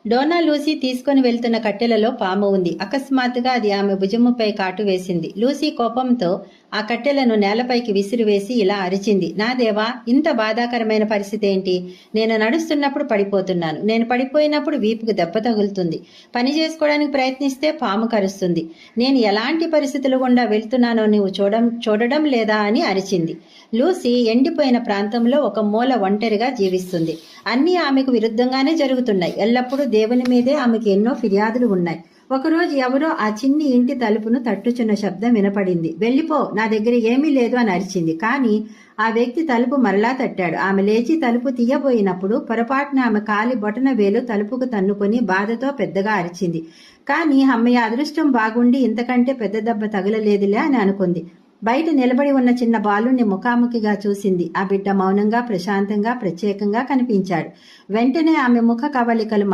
Donna Lucy తీసుకుని వెళ్తున్న కట్టెలలో పాము ఉంది. అకస్మాత్తుగా అది ఆమె భుజముపై కాటు వేసింది. లూసీ కోపంతో ఆ కట్టెలను నేలపైకి విసిరివేసి ఇలా అరిచింది, నా దేవా, ఇంత బాధాకరమైన పరిస్థితి ఏంటి? నేను నడుస్తున్నప్పుడు పడిపోతున్నాను. నేను పడిపోయినప్పుడు వీపుకు దెబ్బ తగులుతుంది. పని చేసుకోవడానికి ప్రయత్నిస్తే పాము కరుస్తుంది. నేను ఎలాంటి పరిస్థితులు గుండా వెళ్తున్నానో నీవు చూడడం లేదా అని అరిచింది. లూసీ ఎండిపోయిన ప్రాంతంలో ఒక మూల ఒంటరిగా జీవిస్తుంది. అన్నీ ఆమెకు విరుద్ధంగానే జరుగుతున్నాయి. ఎల్లప్పుడూ దేవుని మీదే ఆమెకు ఎన్నో ఫిర్యాదులు ఉన్నాయి. ఒకరోజు ఎవరో ఆ చిన్ని ఇంటి తలుపును తట్టుచున్న శబ్దం వినపడింది. వెళ్ళిపో, నా దగ్గర ఏమీ లేదు అని అరిచింది. కానీ ఆ వ్యక్తి తలుపు మరలా తట్టాడు. ఆమె లేచి తలుపు తీయబోయినప్పుడు పొరపాటున ఆమె కాలి బొటన వేలు తలుపుకు తన్నుకొని బాధతో పెద్దగా అరిచింది. కానీ అమ్మయ్య, అదృష్టం బాగుండి ఇంతకంటే పెద్ద దెబ్బ తగలలేదులే అని అనుకుంది. బయట నిలబడి ఉన్న చిన్న బాలుణ్ణి ముఖాముఖిగా చూసింది. ఆ బిడ్డ మౌనంగా, ప్రశాంతంగా, ప్రత్యేకంగా కనిపించాడు. వెంటనే ఆమె ముఖ కవళికలు